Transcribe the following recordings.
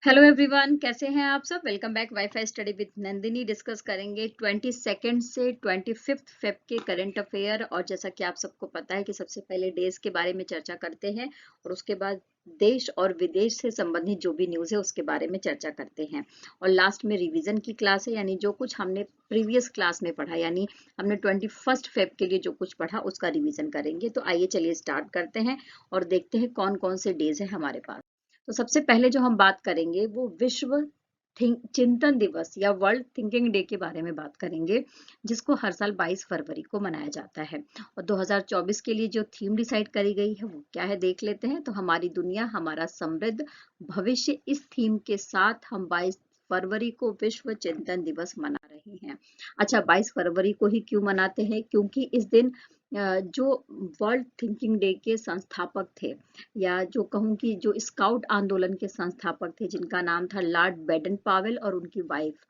Hello everyone, कैसे हैं आप सब। Welcome back wifi study with Nandini. Discuss करेंगे 22 से 25 फेब के करंट अफेयर। और जैसा कि आप सबको पता है कि सबसे पहले डेज के बारे में चर्चा करते हैं और उसके बाद देश और विदेश से संबंधित जो भी न्यूज़ है उसके बारे में चर्चा करते हैं। और लास्ट में रिवीजन की क्लास है, यानी जो कुछ हमने प्रीवियस क्लास में पढ़ा, यानी हमने 21 फेब के लिए जो कुछ पढ़ा उसका रिवीजन करेंगे। तो आइए चलिए स्टार्ट करते हैं और देखते हैं कौन कौन से डेज है हमारे पास। तो सबसे पहले जो हम बात करेंगे वो विश्व चिंतन दिवस या वर्ल्ड थिंकिंग डे के बारे में बात करेंगे, जिसको हर साल 22 फरवरी को मनाया जाता है। और 2024 के लिए जो थीम डिसाइड करी गई है वो क्या है देख लेते हैं। तो हमारी दुनिया हमारा समृद्ध भविष्य, इस थीम के साथ हम 22 फरवरी को विश्व चिंतन दिवस मना रहे हैं। अच्छा, 22 फरवरी को ही क्यों मनाते हैं? क्योंकि इस दिन जो वर्ल्ड थिंकिंग डे के संस्थापक थे, या जो कहूँ कि जो स्काउट आंदोलन के संस्थापक थे, जिनका नाम था लॉर्ड बेडन पावेल और उनकी वाइफ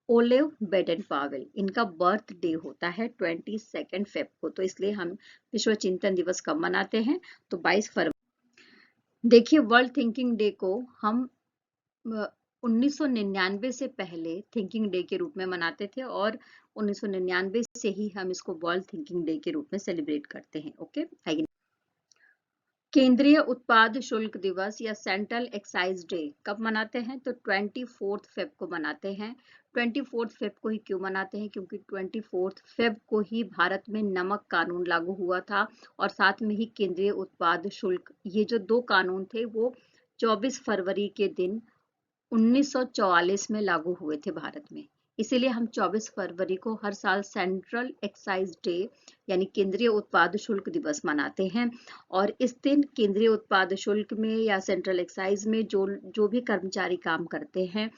ओलिव बेडन पावेल, इनका बर्थ डे होता है 22 फेब को। तो इसलिए हम विश्व चिंतन दिवस कब मनाते हैं? तो 22 फरवरी। देखिए, वर्ल्ड थिंकिंग डे को हम 1999 से पहले थिंकिंग डे के रूप में मनाते थे और 1999 से ही हम इसको वर्ल्ड थिंकिंग डे के रूप में सेलिब्रेट करते हैं। ओके, केंद्रीय उत्पाद शुल्क दिवस या सेंट्रल एक्साइज डे कब मनाते हैं? तो 24 फेब को मनाते हैं। 24 फेब को ही क्यों मनाते हैं? क्योंकि 24 फेब को ही भारत में नमक कानून लागू हुआ था और साथ में ही केंद्रीय उत्पाद शुल्क, ये जो दो कानून थे वो 24 फरवरी के दिन 1944 में लागू हुए थे भारत में। इसीलिए हम 24 फरवरी को हर साल सेंट्रल एक्साइज डे यानी केंद्रीय उत्पाद शुल्क दिवस मनाते हैं। और इस दिन केंद्रीय उत्पाद शुल्क में या सेंट्रल एक्साइज में जो जो भी कर्मचारी काम करते हैं,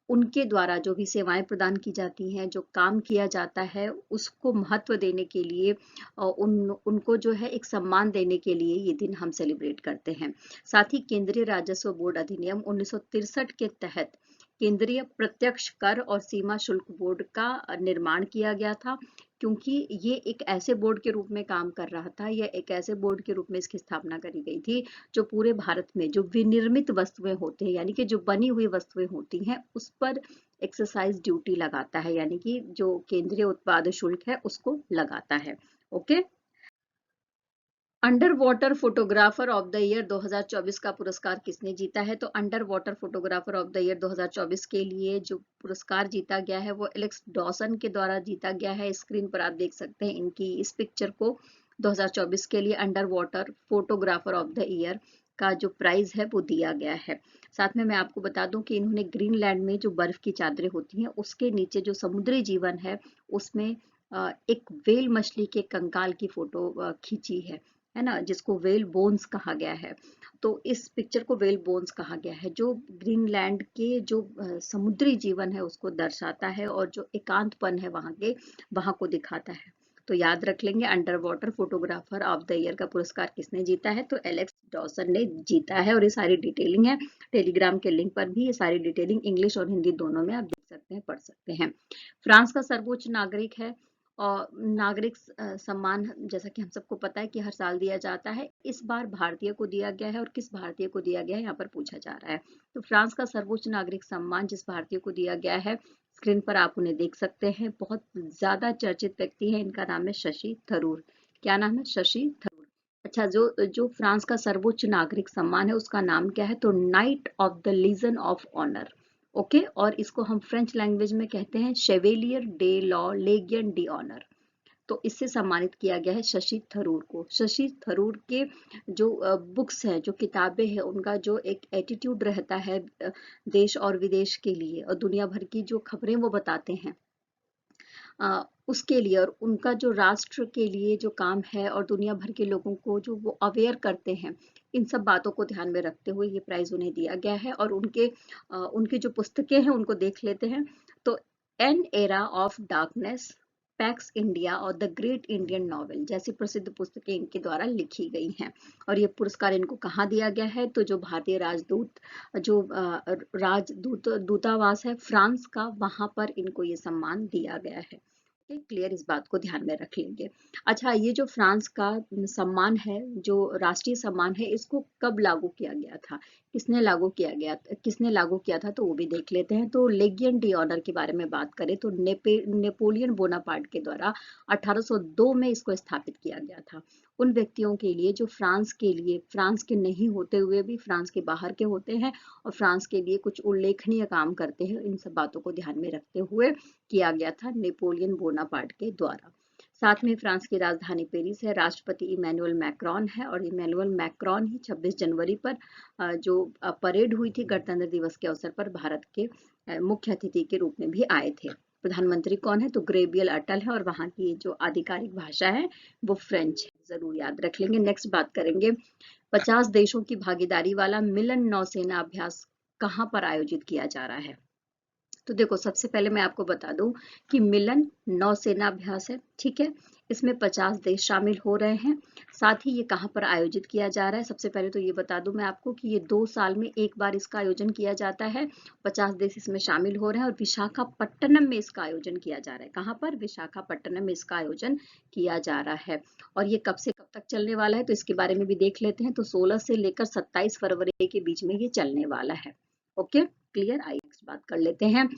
उनके द्वारा जो भी सेवाएं प्रदान की जाती हैं, जो काम किया जाता है, उसको महत्व देने के लिए उनको जो है एक सम्मान देने के लिए ये दिन हम सेलिब्रेट करते हैं। साथ ही केंद्रीय राजस्व बोर्ड अधिनियम 1963 के तहत केंद्रीय प्रत्यक्ष कर और सीमा शुल्क बोर्ड का निर्माण किया गया था, क्योंकि ये एक ऐसे बोर्ड के रूप में काम कर रहा था, या एक ऐसे बोर्ड के रूप में इसकी स्थापना करी गई थी जो पूरे भारत में जो विनिर्मित वस्तुएं होती हैं, यानी कि जो बनी हुई वस्तुएं होती हैं, उस पर एक्सरसाइज ड्यूटी लगाता है, यानी कि जो केंद्रीय उत्पाद शुल्क है उसको लगाता है। Okay. Under water photographer of the year 2024 का पुरस्कार किसने जीता है? तो under water photographer of the year 2024 के लिए जो पुरस्कार जीता गया है वो एलेक्स डॉसन के द्वारा जीता गया है। स्क्रीन पर आप देख सकते हैं इनकी इस पिक्चर को। 2024 के लिए under water photographer of the year का जो प्राइज है वो दिया गया है। साथ में मैं आपको बता दूं कि इन्होंने ग्रीनलैंड में जो बर्फ की चादरें होती हैं उसके नीचे जो समुद्री जीवन है उसमें एक व्हेल मछली के कंकाल की फोटो खींची है ना, जिसको वेल बोन्स कहा गया है। तो इस पिक्चर को वेल बोन्स कहा गया है, जो ग्रीनलैंड के जो समुद्री जीवन है उसको दर्शाता है और जो एकांतपन है वहां के, वहां को दिखाता है। तो याद रख लेंगे, under water photographer of the year का पुरस्कार किसने जीता है? तो एलेक्स डॉसन ने जीता है। और ये सारी डिटेलिंग है टेलीग्राम के लिंक पर भी, ये सारी डिटेलिंग इंग्लिश और हिंदी दोनों में आप देख सकते हैं, पढ़ सकते हैं। फ्रांस का सर्वोच्च नागरिक है और नागरिक सम्मान, जैसा कि हम सबको पता है कि हर साल दिया जाता है, इस बार भारतीय को दिया गया है। और किस भारतीय को दिया गया है यहाँ पर पूछा जा रहा है। तो फ्रांस का सर्वोच्च नागरिक सम्मान जिस भारतीय को दिया गया है, स्क्रीन पर आप उन्हें देख सकते हैं। बहुत ज्यादा चर्चित व्यक्ति है, इनका नाम है शशि थरूर। क्या नाम है? शशि थरूर। अच्छा, जो जो फ्रांस का सर्वोच्च नागरिक सम्मान है उसका नाम क्या है? तो knight of the legion of honour. Okay, और इसको हम फ्रेंच लैंग्वेज में कहते हैं शेवेलियर डे लॉ लेगियन डी ऑनर। तो इससे सम्मानित किया गया है शशि थरूर को। शशि थरूर के जो बुक्स हैं, जो किताबें हैं, उनका जो एक एटीट्यूड रहता है देश और विदेश के लिए और दुनिया भर की जो खबरें वो बताते हैं, उसके लिए, और उनका जो राष्ट्र के लिए जो काम है और दुनिया भर के लोगों को जो वो अवेयर करते हैं, इन सब बातों को ध्यान में रखते हुए ये प्राइज उन्हें दिया गया है। और उनकी जो पुस्तकें हैं उनको देख लेते हैं। तो an era of darkness, PACS India और द ग्रेट इंडियन नॉवेल जैसी प्रसिद्ध पुस्तकें इनके द्वारा लिखी गई हैं। और ये पुरस्कार इनको कहाँ दिया गया है? तो जो भारतीय राजदूत जो राजदूत दूतावास है फ्रांस का, वहां पर इनको ये सम्मान दिया गया है। क्लियर, इस बात को ध्यान में रख लेंगे। अच्छा, ये जो फ्रांस का सम्मान है, जो राष्ट्रीय सम्मान है, इसको कब लागू किया गया था? किसने लागू किया था, तो वो भी देख लेते हैं। तो लेगियन डी ऑनर के बारे में बात करें तो नेपोलियन बोनापार्ट के द्वारा 1802 में इसको स्थापित किया गया था। उन व्यक्तियों के लिए जो फ्रांस के नहीं होते हुए भी फ्रांस के बाहर के होते हैं और फ्रांस के लिए कुछ उल्लेखनीय काम करते हैं, इन सब बातों को ध्यान में रखते हुए किया गया था नेपोलियन बोनापार्ट के द्वारा। साथ में फ्रांस की राजधानी पेरिस है, राष्ट्रपति इमैनुअल मैक्रोन है और इमैनुअल मैक्रोन ही 26 जनवरी पर जो परेड हुई थी गणतंत्र दिवस के अवसर पर भारत के मुख्य अतिथि के रूप में भी आए थे। प्रधानमंत्री कौन है, तो गैब्रियल अटल है और वहां की जो आधिकारिक भाषा है वो फ्रेंच है, जरूर याद रख लेंगे। नेक्स्ट बात करेंगे 50 देशों की भागीदारी वाला मिलन नौसेना अभ्यास कहाँ पर आयोजित किया जा रहा है। तो देखो, सबसे पहले मैं आपको बता दूं कि मिलन नौसेना अभ्यास है, ठीक है। इसमें 50 देश शामिल हो रहे हैं। साथ ही ये कहाँ पर आयोजित किया जा रहा है, सबसे पहले तो ये बता दूं मैं आपको कि ये 2 साल में एक बार इसका आयोजन किया जाता है। 50 देश इसमें शामिल हो रहे हैं और विशाखापट्टनम में इसका आयोजन किया जा रहा है। कहाँ पर, विशाखापट्टनम में इसका आयोजन किया जा रहा है। और ये कब से कब तक चलने वाला है, तो इसके बारे में भी देख लेते हैं। तो 16 से लेकर 27 फरवरी के बीच में ये चलने वाला है। Okay, clear. आइए नेक्स्ट बात कर लेते हैं।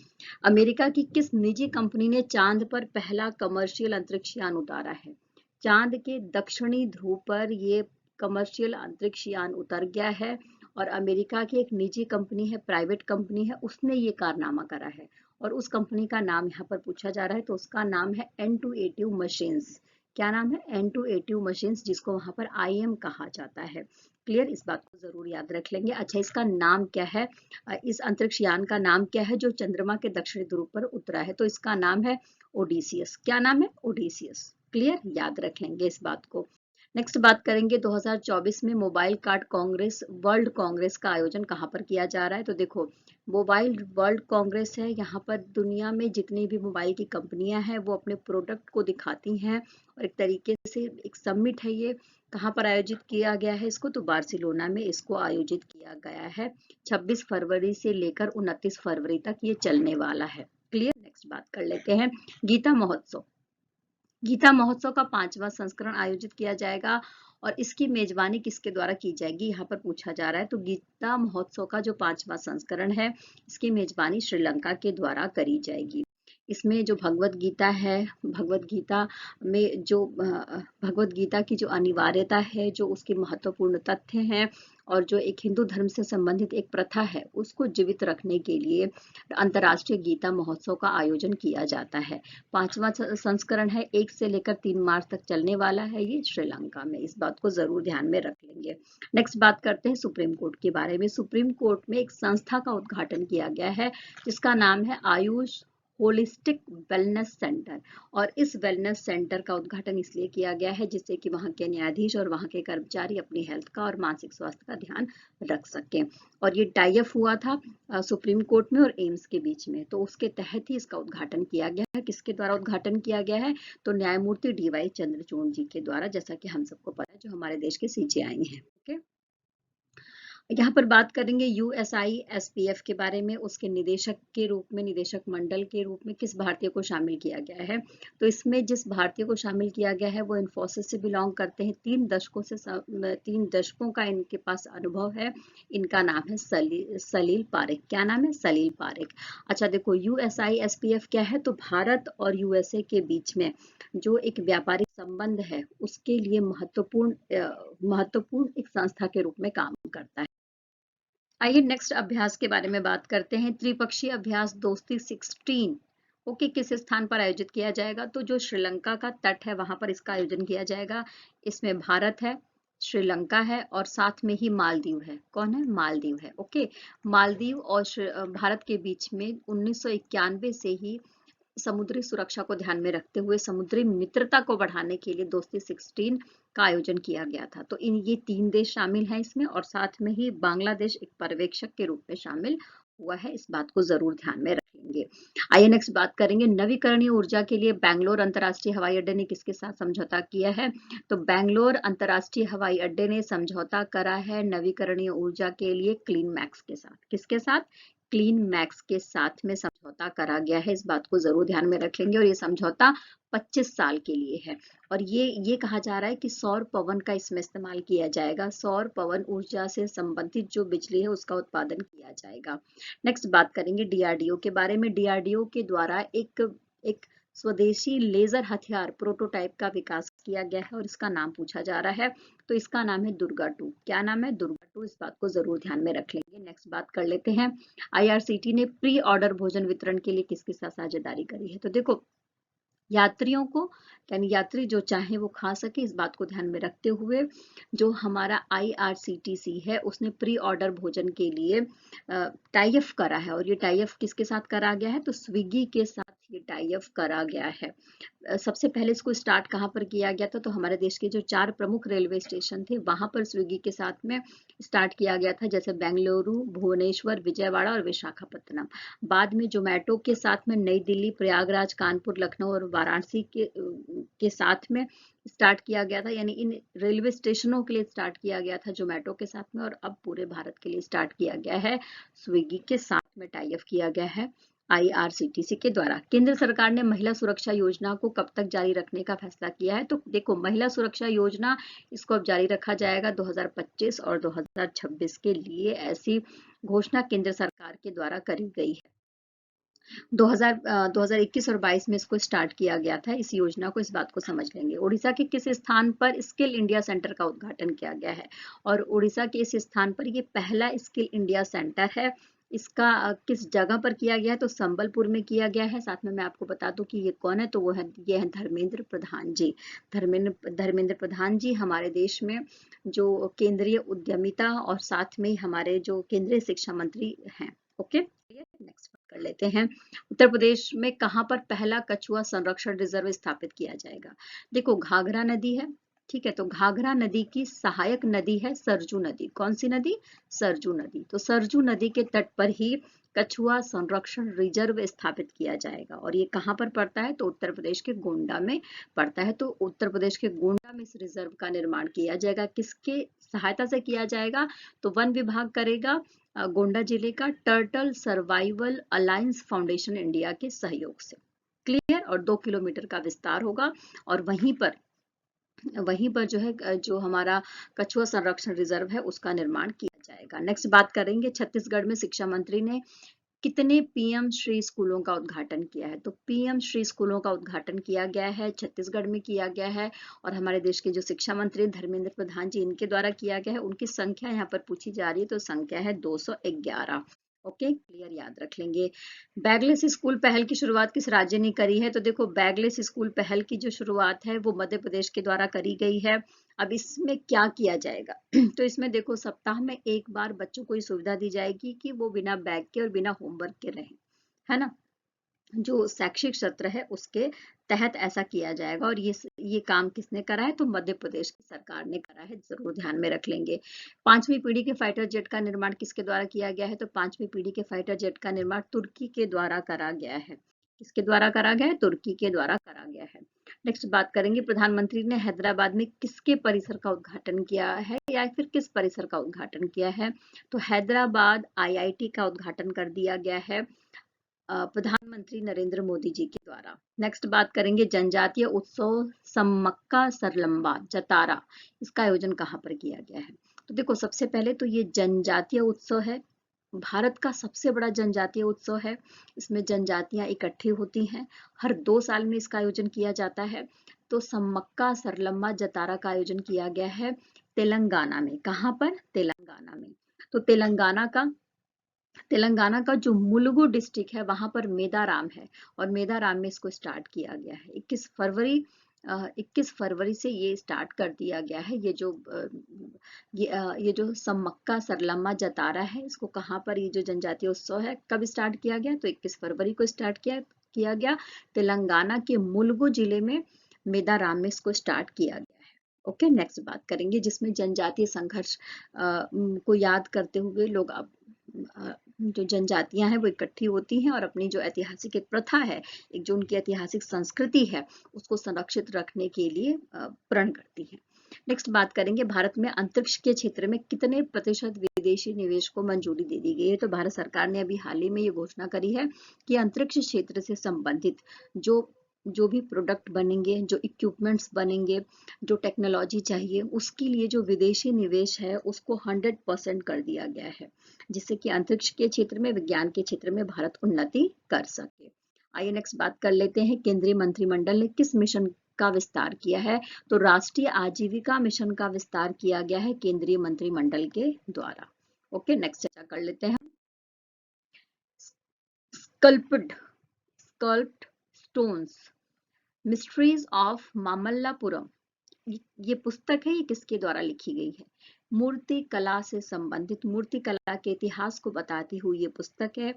अमेरिका की किस निजी कंपनी ने चांद पर पहला कमर्शियल अंतरिक्ष यान उतारा है। चांद के दक्षिणी ध्रुव पर ये कमर्शियल अंतरिक्ष यान उतर गया है और अमेरिका की एक निजी कंपनी है, प्राइवेट कंपनी है, उसने ये कारनामा करा है और उस कंपनी का नाम यहाँ पर पूछा जा रहा है। तो उसका नाम है N2A2 मशीन्स। क्या नाम है, N2A2 मशीन्स, जिसको वहां पर IM कहा जाता है। क्लियर, इस बात को जरूर याद रख लेंगे। अच्छा, इसका नाम क्या है, इस अंतरिक्ष यान का नाम क्या है जो चंद्रमा के दक्षिणी ध्रुव पर उतरा है, तो इसका नाम है ओडिसियस। क्या नाम है, ओडिसियस। क्लियर, याद रख लेंगे इस बात को। नेक्स्ट बात करेंगे 2024 में mobile card Congress world Congress का आयोजन कहाँ पर किया जा रहा है। तो देखो, मोबाइल वर्ल्ड कांग्रेस है, यहाँ पर दुनिया में जितनी भी मोबाइल की कंपनियां हैं वो अपने प्रोडक्ट को दिखाती हैं और एक तरीके से एक समिट है ये। कहाँ पर आयोजित किया गया है इसको, तो बार्सिलोना में इसको आयोजित किया गया है। 26 फरवरी से लेकर 29 फरवरी तक ये चलने वाला है। क्लियर, नेक्स्ट बात कर लेते हैं गीता महोत्सव। गीता महोत्सव का 5वां संस्करण आयोजित किया जाएगा और इसकी मेजबानी किसके द्वारा की जाएगी, यहाँ पर पूछा जा रहा है। तो गीता महोत्सव का जो 5वां संस्करण है, इसकी मेजबानी श्रीलंका के द्वारा करी जाएगी। इसमें जो भगवत गीता है, भगवत गीता में जो भगवत गीता की जो अनिवार्यता है, जो उसके महत्वपूर्ण तथ्य हैं और जो एक हिंदू धर्म से संबंधित एक प्रथा है, उसको जीवित रखने के लिए अंतर्राष्ट्रीय गीता महोत्सव का आयोजन किया जाता है। 5वां संस्करण है, 1 से लेकर 3 मार्च तक चलने वाला है ये श्रीलंका में। इस बात को जरूर ध्यान में रख लेंगे। नेक्स्ट बात करते हैं सुप्रीम कोर्ट के बारे में। सुप्रीम कोर्ट में एक संस्था का उद्घाटन किया गया है जिसका नाम है आयुष होलिस्टिक वेलनेस सेंटर। और इस वेलनेस सेंटर का उद्घाटन इसलिए किया गया है जिससे कि वहां के न्यायाधीश और वहां के कर्मचारी अपनी हेल्थ का और मानसिक स्वास्थ्य का ध्यान रख सकें। और ये टाई अप हुआ था सुप्रीम कोर्ट में और एम्स के बीच में, तो उसके तहत ही इसका उद्घाटन किया गया है। किसके द्वारा उद्घाटन किया गया है, तो न्यायमूर्ति DY चंद्रचूड़ जी के द्वारा, जैसा कि हम सबको पता है, जो हमारे देश के CJI हैं। ओके, यहाँ पर बात करेंगे USISPF के बारे में। उसके निदेशक के रूप में, निदेशक मंडल के रूप में किस भारतीय को शामिल किया गया है। तो इसमें जिस भारतीय को शामिल किया गया है वो इन्फोसिस से बिलोंग करते हैं। 3 दशकों का इनके पास अनुभव है। इनका नाम है सलील पारेख। क्या नाम है, सलील पारेख। अच्छा देखो, USISPF क्या है, तो भारत और USA के बीच में जो एक व्यापारिक संबंध है उसके लिए महत्वपूर्ण एक संस्था के रूप में काम करता है। आइए नेक्स्ट अभ्यास के बारे में बात करते हैं। त्रिपक्षीय अभ्यास दोस्ती 16 ओके, किस स्थान पर आयोजित किया जाएगा, तो जो श्रीलंका का तट है वहां पर इसका आयोजन किया जाएगा। इसमें भारत है, श्रीलंका है और साथ में ही मालदीव है। कौन है, मालदीव है। ओके, मालदीव और भारत के बीच में 1991 से ही समुद्री सुरक्षा को ध्यान में रखते हुए समुद्री मित्रता को बढ़ाने के लिए दोस्ती 16 का आयोजन किया गया था। तो ये 3 देश शामिल हैं इसमें और साथ में ही बांग्लादेश एक पर्यवेक्षक के रूप में शामिल हुआ है। इस बात को जरूर ध्यान में रखेंगे। आइए नेक्स्ट बात करेंगे नवीकरणीय ऊर्जा के लिए बेंगलोर अंतर्राष्ट्रीय हवाई अड्डे ने किसके साथ समझौता किया है। तो बेंगलोर अंतर्राष्ट्रीय हवाई अड्डे ने समझौता करा है नवीकरणीय ऊर्जा के लिए क्लीन मैक्स के साथ। किसके साथ, क्लीन मैक्स के साथ में समझौता करा गया है, इस बात को जरूर ध्यान में रख लेंगे। और ये समझौता 25 साल के लिए है। और ये कहा जा रहा है कि सौर पवन का इसमें इस्तेमाल किया जाएगा, सौर पवन ऊर्जा से संबंधित जो बिजली है उसका उत्पादन किया जाएगा। नेक्स्ट बात करेंगे डीआरडीओ के बारे में। डीआरडीओ के द्वारा एक स्वदेशी लेजर हथियार प्रोटोटाइप का विकास किया गया है और इसका नाम पूछा जा रहा है, तो इसका नाम है दुर्गा 2। क्या नाम है? दुर्गा 2। इस बात को जरूर ध्यान में रख लेंगे। नेक्स्ट बात कर लेते हैं, आईआरसीटी ने प्री ऑर्डर भोजन वितरण के लिए किसके साथ साझेदारी करी है? तो देखो, यात्रियों को, यानी यात्री जो चाहे वो खा सके, इस बात को ध्यान में रखते हुए जो हमारा आईआरसीटीसी है उसने प्री ऑर्डर भोजन के लिए टाई अप करा है। और ये टाई अप किसके साथ करा गया है? तो स्विगी के साथ ये टाई अप करा गया है। सबसे पहले इसको स्टार्ट कहाँ पर किया गया था? तो हमारे देश के जो 4 प्रमुख रेलवे स्टेशन थे वहां पर स्विगी के साथ में स्टार्ट किया गया था, जैसे बेंगलुरु, भुवनेश्वर, विजयवाड़ा और विशाखापत्तनम। बाद में जोमेटो के साथ में नई दिल्ली, प्रयागराज, कानपुर, लखनऊ और वाराणसी के साथ में स्टार्ट किया गया था। यानी इन रेलवे स्टेशनों के लिए स्टार्ट किया गया था जोमेटो के साथ में, और अब पूरे भारत के लिए स्टार्ट किया गया है, स्विगी के साथ में टाई अप किया गया है आईआरसीटीसी के द्वारा। केंद्र सरकार ने महिला सुरक्षा योजना को कब तक जारी रखने का फैसला किया है? तो देखो, महिला सुरक्षा योजना इसको अब जारी रखा जाएगा 2025 और 2026 के लिए, ऐसी घोषणा केंद्र सरकार के द्वारा करी गई है। 2021 और 22 में इसको स्टार्ट किया गया था, इस योजना को, इस बात को समझ लेंगे। उड़ीसा के किस स्थान पर स्किल इंडिया सेंटर का उद्घाटन किया गया है? और उड़ीसा के इस स्थान पर ये पहला स्किल इंडिया सेंटर है। इसका किस जगह पर किया गया है? तो संबलपुर में किया गया है। साथ में मैं आपको बता दूं कि ये कौन है, तो वो है, ये है धर्मेंद्र प्रधान जी। धर्मेंद्र प्रधान जी हमारे देश में जो केंद्रीय उद्यमिता और साथ में हमारे जो केंद्रीय शिक्षा मंत्री हैं। ओके, नेक्स्ट बात कर लेते हैं, उत्तर प्रदेश में कहां पर पहला कछुआ संरक्षण रिजर्व स्थापित किया जाएगा? देखो, घाघरा नदी है, ठीक है, तो घाघरा नदी की सहायक नदी है सरजू नदी। कौन सी नदी? सरजू नदी। तो सरजू नदी के तट पर ही कछुआ संरक्षण रिजर्व स्थापित किया जाएगा। और ये कहां पर पड़ता है? तो उत्तर प्रदेश के गोंडा में पड़ता है। तो उत्तर प्रदेश के गोंडा में इस रिजर्व का निर्माण किया जाएगा। किसके सहायता से किया जाएगा? तो वन विभाग करेगा, गोंडा जिले का turtle survival alliance foundation India के सहयोग से। क्लियर? और 2 किलोमीटर का विस्तार होगा और वहीं पर जो है, जो हमारा कछुआ संरक्षण रिजर्व है उसका निर्माण किया जाएगा। नेक्स्ट बात करेंगे, छत्तीसगढ़ में शिक्षा मंत्री ने कितने पीएम श्री स्कूलों का उद्घाटन किया है? तो पीएम श्री स्कूलों का उद्घाटन किया गया है, छत्तीसगढ़ में किया गया है। और हमारे देश के जो शिक्षा मंत्री धर्मेंद्र प्रधान जी, इनके द्वारा किया गया है। उनकी संख्या यहाँ पर पूछी जा रही है, तो संख्या है 211। ओके, क्लियर, याद रख लेंगे। बैगलेस स्कूल पहल की शुरुआत किस राज्य ने करी है? तो देखो, बैगलेस स्कूल पहल की जो शुरुआत है वो मध्य प्रदेश के द्वारा करी गई है। अब इसमें क्या किया जाएगा? तो इसमें देखो, सप्ताह में एक बार बच्चों को ये सुविधा दी जाएगी कि वो बिना बैग के और बिना होमवर्क के रहें, है ना। जो शैक्षिक सत्र है उसके तहत ऐसा किया जाएगा। और ये काम किसने करा है? तो मध्य प्रदेश की सरकार ने करा है, जरूर ध्यान में रख लेंगे। 5वीं पीढ़ी के फाइटर जेट का निर्माण किसके द्वारा किया गया है? तो 5वीं पीढ़ी के फाइटर जेट का निर्माण तुर्की के द्वारा करा गया है। किसके द्वारा करा गया है? तुर्की के द्वारा करा गया है। नेक्स्ट बात करेंगे, प्रधानमंत्री ने हैदराबाद में किसके परिसर का उद्घाटन किया है, या फिर किस परिसर का उद्घाटन किया है? तो हैदराबाद आईआईटी का उद्घाटन कर दिया गया है प्रधानमंत्री नरेंद्र मोदी जी के द्वारा। नेक्स्ट बात करेंगे, जनजातीय उत्सव सम्मक्का सरलम्बा जतारा, इसका आयोजन कहाँ पर किया गया है? तो देखो, सबसे पहले तो ये जनजातीय उत्सव है, भारत का सबसे बड़ा जनजातीय उत्सव है। इसमें जनजातियां इकट्ठी होती हैं, हर 2 साल में इसका आयोजन किया जाता है। तो सम्मक्का सरलम्बा जतारा का आयोजन किया गया है तेलंगाना में। कहाँ पर? तेलंगाना में। तो तेलंगाना का जो मुलुगु डिस्ट्रिक्ट है वहां पर मेदाराम है, और मेदाराम में इसको स्टार्ट किया गया है। 21 फरवरी से ये स्टार्ट कर दिया गया है। ये जो सम्मक्का सरलम्मा जतारा है, इसको कहाँ पर, ये जो जनजातीय उत्सव है, कब स्टार्ट किया गया? तो 21 फरवरी को स्टार्ट किया गया तेलंगाना के मुलुगु जिले में, मेदाराम में इसको स्टार्ट किया गया है। ओके, नेक्स्ट बात करेंगे, जिसमें जनजातीय संघर्ष को याद करते हुए लोग अब जो जनजातियां हैं वो इकट्ठी होती हैं और अपनी जो ऐतिहासिक एक प्रथा है, एक जो उनकी ऐतिहासिक संस्कृति है, उसको संरक्षित रखने के लिए प्रण करती हैं। नेक्स्ट बात करेंगे, भारत में अंतरिक्ष के क्षेत्र में कितने प्रतिशत विदेशी निवेश को मंजूरी दे दी गई है। तो भारत सरकार ने अभी हाल ही में ये घोषणा करी है कि अंतरिक्ष क्षेत्र से संबंधित जो जो भी प्रोडक्ट बनेंगे, जो इक्विपमेंट्स बनेंगे, जो टेक्नोलॉजी चाहिए, उसके लिए जो विदेशी निवेश है उसको 100% कर दिया गया है, जिससे कि अंतरिक्ष के क्षेत्र में, विज्ञान के क्षेत्र में भारत उन्नति कर सके। आइए नेक्स्ट बात कर लेते हैं, केंद्रीय मंत्रिमंडल ने किस मिशन का विस्तार किया है? तो राष्ट्रीय आजीविका मिशन का विस्तार किया गया है केंद्रीय मंत्रिमंडल के द्वारा। ओके, नेक्स्ट चर्चा कर लेते हैं। स्कल्प्ड स्टोन्स, मिस्ट्रीज ऑफ मामल्लापुरम, ये पुस्तक है, ये किसके द्वारा लिखी गई है? मूर्ति कला से संबंधित, मूर्ति कला के इतिहास को बताती हुई ये पुस्तक है।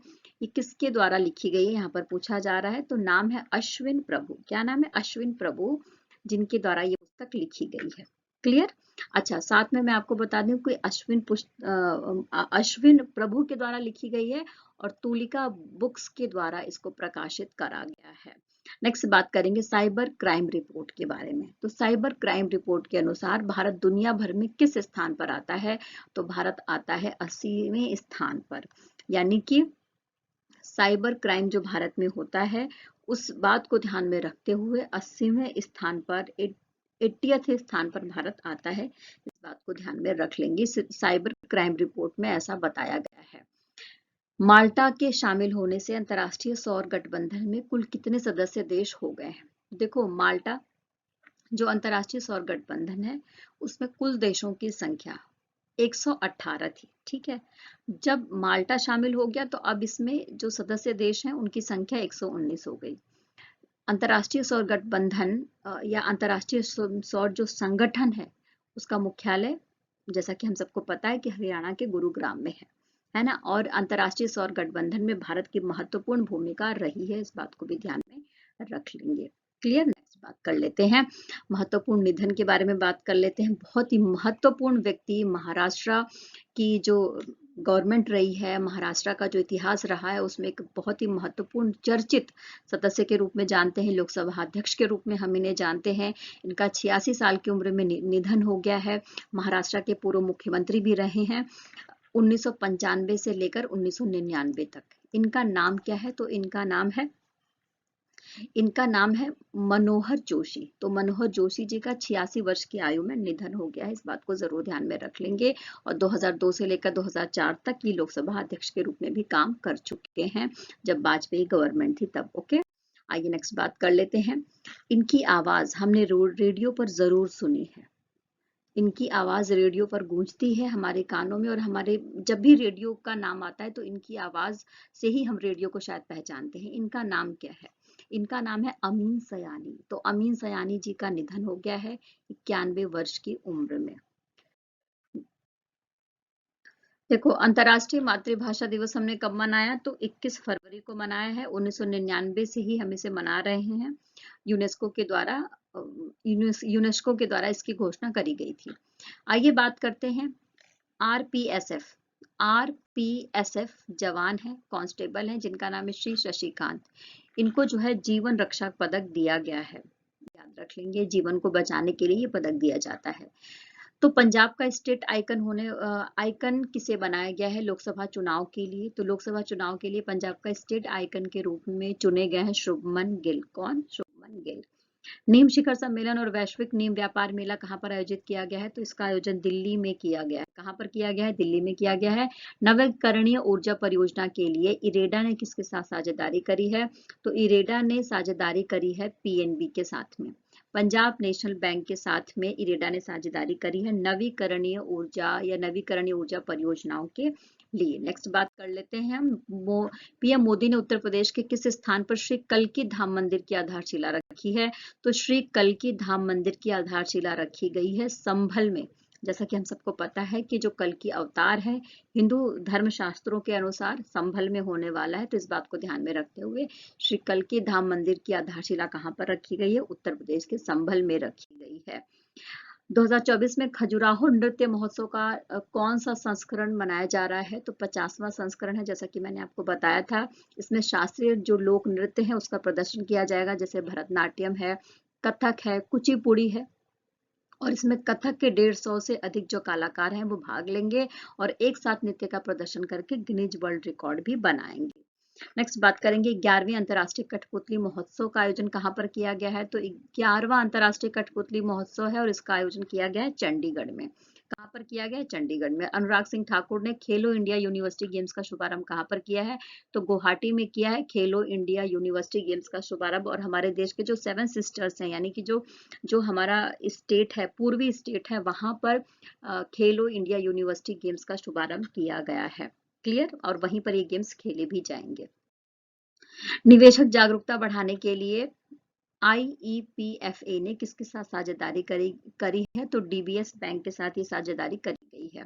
ये किसके द्वारा लिखी गई है, यहाँ पर पूछा जा रहा है। तो नाम है अश्विन प्रभु। क्या नाम है? अश्विन प्रभु, जिनके द्वारा ये पुस्तक लिखी गई है। क्लियर? अच्छा, साथ में मैं आपको बता दूं कि अश्विन प्रभु के द्वारा लिखी गई है और तुलिका बुक्स के द्वारा इसको प्रकाशित करा गया है। नेक्स्ट बात करेंगे साइबर क्राइम रिपोर्ट के बारे में। तो साइबर क्राइम रिपोर्ट के अनुसार भारत दुनिया भर में किस स्थान पर आता है? तो भारत आता है 80वें स्थान पर। यानी कि साइबर क्राइम जो भारत में होता है उस बात को ध्यान में रखते हुए 80वें स्थान पर, 80th स्थान पर भारत आता है। इस बात को ध्यान में रख लेंगे, साइबर क्राइम रिपोर्ट में ऐसा बताया गया है। माल्टा के शामिल होने से अंतर्राष्ट्रीय सौर गठबंधन में कुल कितने सदस्य देश हो गए हैं? देखो, माल्टा जो अंतर्राष्ट्रीय सौर गठबंधन है उसमें कुल देशों की संख्या 118 थी। ठीक है, जब माल्टा शामिल हो गया तो अब इसमें जो सदस्य देश हैं उनकी संख्या 119 हो गई। अंतर्राष्ट्रीय सौर गठबंधन या अंतर्राष्ट्रीय सौर जो संगठन है उसका मुख्यालय, जैसा कि हम सबको पता है कि हरियाणा के गुरुग्राम में है ना। और अंतर्राष्ट्रीय सौर गठबंधन में भारत की महत्वपूर्ण भूमिका रही है, इस बात को भी ध्यान में रख लेंगे। क्लियर? नेक्स्ट बात कर लेते हैं, महत्वपूर्ण निधन के बारे में बात कर लेते हैं। बहुत ही महत्वपूर्ण व्यक्ति, महाराष्ट्र की जो गवर्नमेंट रही है, महाराष्ट्र का जो इतिहास रहा है उसमें एक बहुत ही महत्वपूर्ण चर्चित सदस्य के रूप में जानते हैं, लोकसभा अध्यक्ष के रूप में हम इन्हें जानते हैं। इनका 86 साल की उम्र में निधन हो गया है। महाराष्ट्र के पूर्व मुख्यमंत्री भी रहे हैं 1995 से लेकर 1999 तक। इनका नाम क्या है? तो इनका नाम है मनोहर जोशी। तो मनोहर जोशी जी का 86 वर्ष की आयु में निधन हो गया है, इस बात को जरूर ध्यान में रख लेंगे। और 2002 से लेकर 2004 तक ये लोकसभा अध्यक्ष के रूप में भी काम कर चुके हैं, जब वाजपेयी गवर्नमेंट थी तब। ओके, आइए नेक्स्ट बात कर लेते हैं। इनकी आवाज हमने रेडियो पर जरूर सुनी है। इनकी आवाज रेडियो पर गूंजती है हमारे कानों में, और हमारे जब भी रेडियो का नाम आता है तो इनकी आवाज से ही हम रेडियो को शायद पहचानते हैं। इनका नाम क्या है? इनका नाम है अमीन सयानी। तो अमीन सयानी जी का निधन हो गया है 91 वर्ष की उम्र में। देखो, अंतर्राष्ट्रीय मातृभाषा दिवस हमने कब मनाया? तो 21 फरवरी को मनाया है। 1999 से ही हम इसे मना रहे हैं। यूनेस्को के द्वारा इसकी घोषणा करी गई थी। आइए बात करते हैं आरपीएसएफ। आरपीएसएफ जवान है, कांस्टेबल हैं, जिनका नाम है श्री शशिकांत। इनको जो है जीवन रक्षा पदक दिया गया है, याद रख लेंगे, जीवन को बचाने के लिए ये पदक दिया जाता है। तो पंजाब का स्टेट आइकन किसे बनाया गया है लोकसभा चुनाव के लिए? तो लोकसभा चुनाव के लिए पंजाब का स्टेट आइकन के रूप में चुने गए हैं शुभमन गिल। कौन? शुभमन गिल। नीम शिखर सम्मेलन और वैश्विक नीम व्यापार मेला कहाँ पर आयोजित किया गया है? तो इसका आयोजन दिल्ली में किया गया है। कहाँ पर किया गया है? दिल्ली में किया गया है। नवीकरणीय ऊर्जा परियोजना के लिए इरेडा ने किसके साथ साझेदारी करी है? तो इरेडा ने साझेदारी करी है पीएनबी के साथ में। पंजाब नेशनल बैंक के साथ में इरेडा ने साझेदारी करी है नवीकरणीय ऊर्जा परियोजनाओं के लिए। नेक्स्ट बात कर लेते हैं हम, पीएम मोदी ने उत्तर प्रदेश के किस स्थान पर श्री कल्की धाम मंदिर की आधारशिला रखी है? तो श्री कल्की धाम मंदिर की आधारशिला रखी गई है संभल में। जैसा कि हम सबको पता है कि जो कल्की अवतार है हिंदू धर्म शास्त्रों के अनुसार संभल में होने वाला है, तो इस बात को ध्यान में रखते हुए श्री कल्की धाम मंदिर की आधारशिला कहाँ पर रखी गई है? उत्तर प्रदेश के संभल में रखी गई है। 2024 में खजुराहो नृत्य महोत्सव का कौन सा संस्करण मनाया जा रहा है? तो 50वां संस्करण है, जैसा कि मैंने आपको बताया था। इसमें शास्त्रीय जो लोक नृत्य है उसका प्रदर्शन किया जाएगा, जैसे भरतनाट्यम है, कथक है, कुचिपुड़ी है, और इसमें कथक के 150 से अधिक जो कलाकार हैं वो भाग लेंगे और एक साथ नृत्य का प्रदर्शन करके गिनीज वर्ल्ड रिकॉर्ड भी बनाएंगे। नेक्स्ट बात करेंगे 11वीं अंतर्राष्ट्रीय कठपुतली महोत्सव का आयोजन कहाँ पर किया गया है। तो 11वां अंतर्राष्ट्रीय कठपुतली महोत्सव है और इसका आयोजन किया गया है चंडीगढ़ में। कहाँ पर किया गया है? चंडीगढ़ में। अनुराग सिंह ठाकुर ने खेलो इंडिया यूनिवर्सिटी गेम्स का शुभारंभ कहाँ पर किया है? तो गुवाहाटी में किया है खेलो इंडिया यूनिवर्सिटी गेम्स का शुभारंभ। और हमारे देश के जो 7 सिस्टर्स हैं, यानी कि जो जो हमारा स्टेट है, पूर्वी स्टेट है, वहां पर खेलो इंडिया यूनिवर्सिटी गेम्स का शुभारंभ किया गया है। क्लियर? और वहीं पर ये गेम्स खेले भी जाएंगे। निवेशक जागरूकता बढ़ाने के लिए IEPFA ने किसके साथ साझेदारी करी है? तो DBS बैंक के साथ ये साझेदारी करी गई है।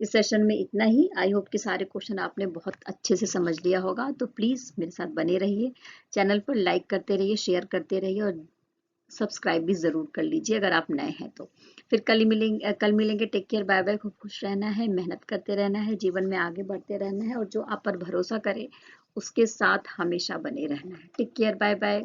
इस सेशन में इतना ही। आई होप कि सारे क्वेश्चन आपने बहुत अच्छे से समझ लिया होगा। तो प्लीज मेरे साथ बने रहिए, चैनल पर लाइक करते रहिए, शेयर करते रहिए और सब्सक्राइब भी जरूर कर लीजिए अगर आप नए हैं तो। फिर कल मिलेंगे। Take care, bye bye. खूब खुश रहना है, मेहनत करते रहना है, जीवन में आगे बढ़ते रहना है और जो आप पर भरोसा करे उसके साथ हमेशा बने रहना है। Take care, bye bye.